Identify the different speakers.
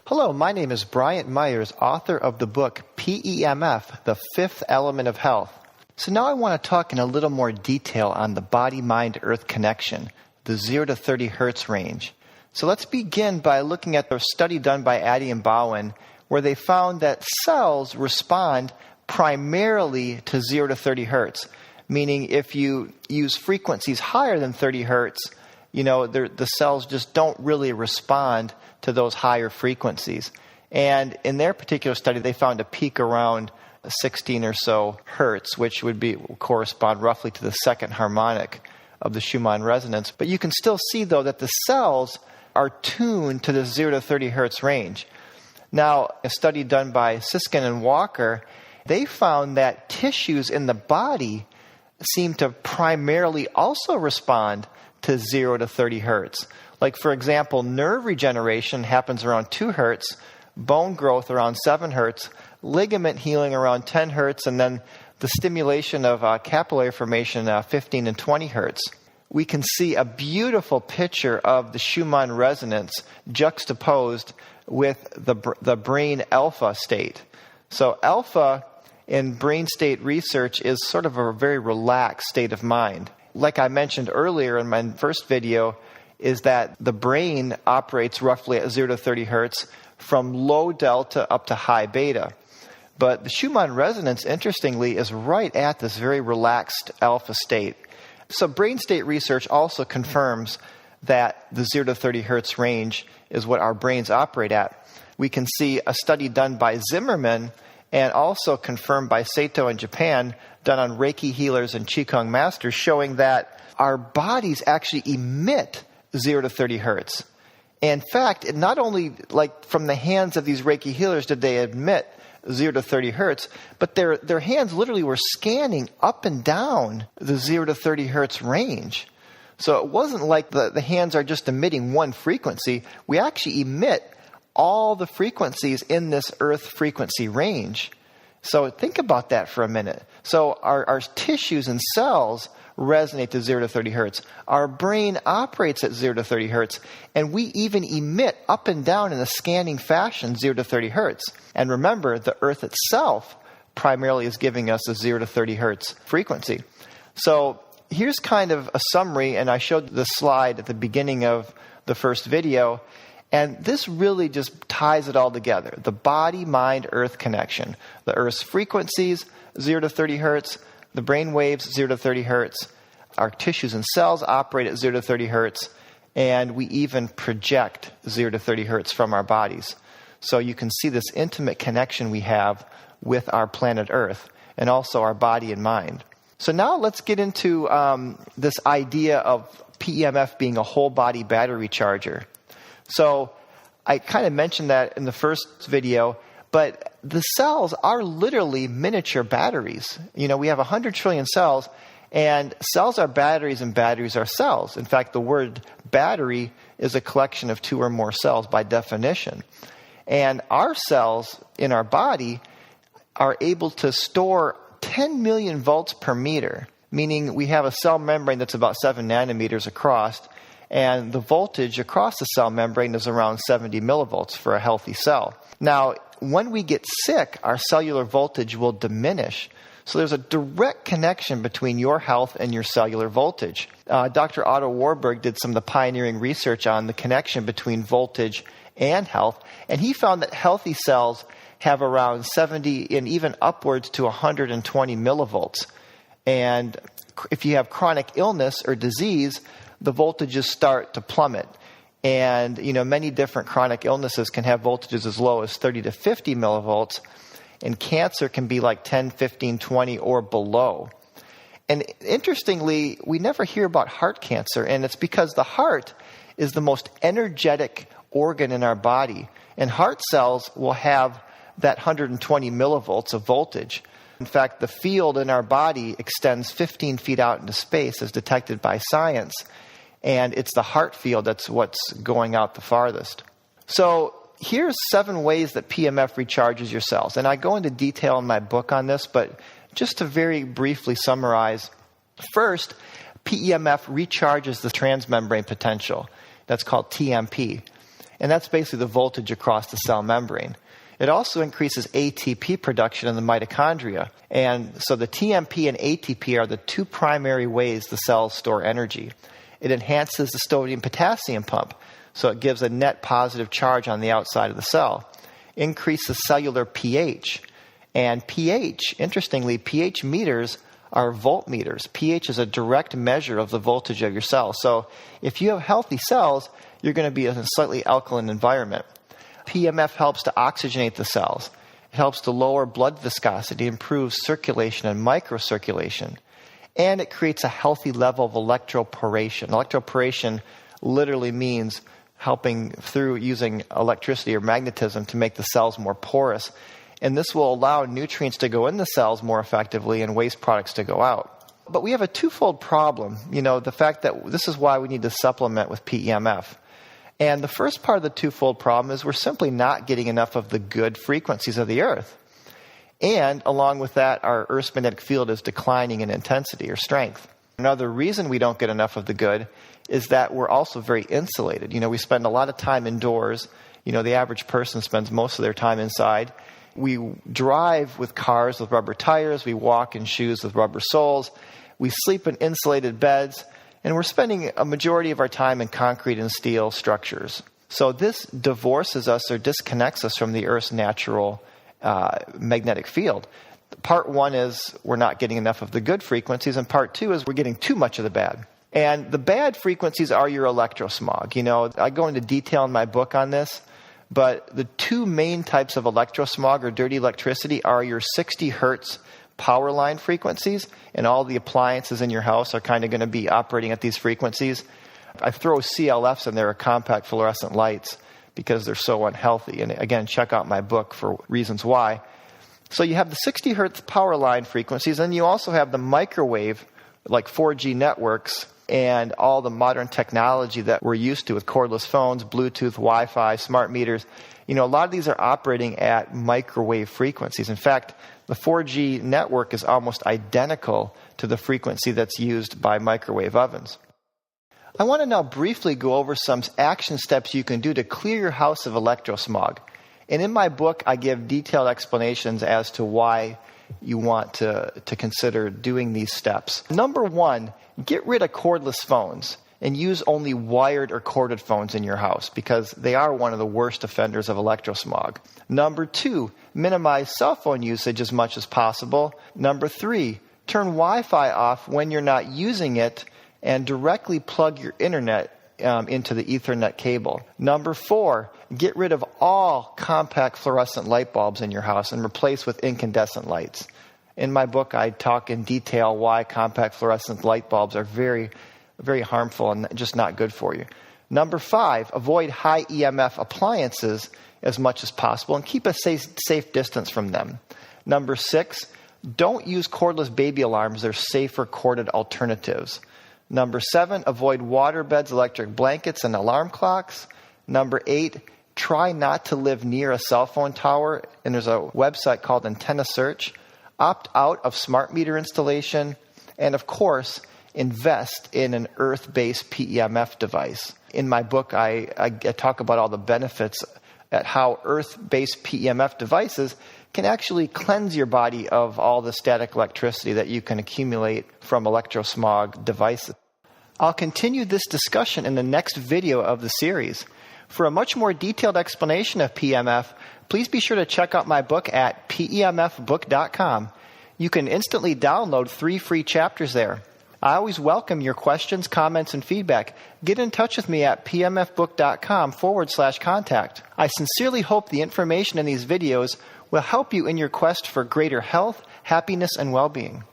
Speaker 1: Hello, my name is Bryant Myers, author of the book PEMF, The Fifth Element of Health. So now I want to talk in a little more detail on the body-mind-earth connection, the 0 to 30 hertz range. So let's begin by looking at the study done by Addy and Bowen, where they found that cells respond primarily to 0 to 30 hertz, meaning if you use frequencies higher than 30 hertz, the cells just don't really respond to those higher frequencies. And in their particular study, they found a peak around 16 or so hertz, which would correspond roughly to the second harmonic of the Schumann resonance. But you can still see, though, that the cells are tuned to the 0 to 30 hertz range. Now, a study done by Siskin and Walker, they found that tissues in the body seem to primarily also respond to 0 to 30 hertz. Like, for example, nerve regeneration happens around 2 hertz, bone growth around 7 hertz, ligament healing around 10 hertz, and then the stimulation of capillary formation 15 and 20 hertz. We can see a beautiful picture of the Schumann resonance juxtaposed with the brain alpha state. So alpha in brain state research is sort of a very relaxed state of mind. Like I mentioned earlier in my first video, is that the brain operates roughly at 0 to 30 hertz from low delta up to high beta. But the Schumann resonance, interestingly, is right at this very relaxed alpha state. So brain state research also confirms that the 0 to 30 hertz range is what our brains operate at. We can see a study done by Zimmerman and also confirmed by Sato in Japan, done on Reiki healers and Qigong masters, showing that our bodies actually emit 0 to 30 hertz. In fact, not only like from the hands of these Reiki healers did they emit 0 to 30 hertz, but their hands literally were scanning up and down the 0 to 30 hertz range. So it wasn't like the hands are just emitting one frequency. We actually emit all the frequencies in this Earth frequency range. So think about that for a minute. So our tissues and cells resonate to 0 to 30 hertz. Our brain operates at 0 to 30 hertz, and we even emit up and down in a scanning fashion 0 to 30 hertz. And remember, the Earth itself primarily is giving us a 0 to 30 hertz frequency. So here's kind of a summary, and I showed the slide at the beginning of the first video, and this really just ties it all together. The body-mind-earth connection. The Earth's frequencies, 0 to 30 hertz, the brain waves, 0 to 30 hertz. Our tissues and cells operate at 0 to 30 hertz. And we even project 0 to 30 hertz from our bodies. So you can see this intimate connection we have with our planet Earth and also our body and mind. So now let's get into this idea of PEMF being a whole body battery charger. So I kind of mentioned that in the first video, but the cells are literally miniature batteries. We have 100 trillion cells, and cells are batteries and batteries are cells. In fact, the word battery is a collection of 2 or more cells by definition. And our cells in our body are able to store 10 million volts per meter, meaning we have a cell membrane that's about 7 nanometers across, and the voltage across the cell membrane is around 70 millivolts for a healthy cell. Now, when we get sick, our cellular voltage will diminish. So there's a direct connection between your health and your cellular voltage. Dr. Otto Warburg did some of the pioneering research on the connection between voltage and health, and he found that healthy cells have around 70 and even upwards to 120 millivolts. And if you have chronic illness or disease, the voltages start to plummet. And, many different chronic illnesses can have voltages as low as 30 to 50 millivolts. And cancer can be like 10, 15, 20 or below. And interestingly, we never hear about heart cancer. And it's because the heart is the most energetic organ in our body. And heart cells will have that 120 millivolts of voltage. In fact, the field in our body extends 15 feet out into space as detected by science. And it's the heart field that's what's going out the farthest. So here's 7 ways that PEMF recharges your cells. And I go into detail in my book on this, but just to very briefly summarize. First, PEMF recharges the transmembrane potential. That's called TMP. And that's basically the voltage across the cell membrane. It also increases ATP production in the mitochondria. And so the TMP and ATP are the two primary ways the cells store energy. It enhances the sodium-potassium pump, so it gives a net positive charge on the outside of the cell. Increases cellular pH. And pH, interestingly, pH meters are voltmeters. pH is a direct measure of the voltage of your cells. So if you have healthy cells, you're going to be in a slightly alkaline environment. PEMF helps to oxygenate the cells. It helps to lower blood viscosity, improves circulation and microcirculation. And it creates a healthy level of electroporation. Electroporation literally means helping through using electricity or magnetism to make the cells more porous. And this will allow nutrients to go in the cells more effectively and waste products to go out. But we have a twofold problem. The fact that this is why we need to supplement with PEMF. And the first part of the twofold problem is we're simply not getting enough of the good frequencies of the Earth. And along with that, our Earth's magnetic field is declining in intensity or strength. Another reason we don't get enough of the good is that we're also very insulated. We spend a lot of time indoors. The average person spends most of their time inside. We drive with cars with rubber tires. We walk in shoes with rubber soles. We sleep in insulated beds. And we're spending a majority of our time in concrete and steel structures. So this divorces us or disconnects us from the Earth's natural magnetic field. Part one is we're not getting enough of the good frequencies, and part two is we're getting too much of the bad. And the bad frequencies are your electrosmog. I go into detail in my book on this, but the two main types of electrosmog or dirty electricity are your 60 hertz power line frequencies, and all the appliances in your house are kind of going to be operating at these frequencies. I throw CLFs in there, or compact fluorescent lights, because they're so unhealthy. And again, check out my book for reasons why. So you have the 60 hertz power line frequencies, and you also have the microwave, like 4G networks, and all the modern technology that we're used to with cordless phones, Bluetooth, Wi-Fi, smart meters. A lot of these are operating at microwave frequencies. In fact, the 4G network is almost identical to the frequency that's used by microwave ovens. I want to now briefly go over some action steps you can do to clear your house of electrosmog. And in my book, I give detailed explanations as to why you want to consider doing these steps. Number one, get rid of cordless phones and use only wired or corded phones in your house, because they are one of the worst offenders of electrosmog. Number two, minimize cell phone usage as much as possible. Number three, turn Wi-Fi off when you're not using it and directly plug your internet into the Ethernet cable. Number four, get rid of all compact fluorescent light bulbs in your house and replace with incandescent lights. In my book, I talk in detail why compact fluorescent light bulbs are very, very harmful and just not good for you. Number five, avoid high EMF appliances as much as possible and keep a safe distance from them. Number six, don't use cordless baby alarms. They're safer corded alternatives. Number seven, avoid water beds, electric blankets, and alarm clocks. Number eight, try not to live near a cell phone tower. And there's a website called Antenna Search. Opt out of smart meter installation. And of course, invest in an earth-based PEMF device. In my book, I talk about all the benefits at how earth-based PEMF devices can actually cleanse your body of all the static electricity that you can accumulate from electrosmog devices. I'll continue this discussion in the next video of the series. For a much more detailed explanation of PEMF, please be sure to check out my book at PEMFbook.com. You can instantly download 3 free chapters there. I always welcome your questions, comments, and feedback. Get in touch with me at PEMFbook.com/contact. I sincerely hope the information in these videos will help you in your quest for greater health, happiness, and well-being.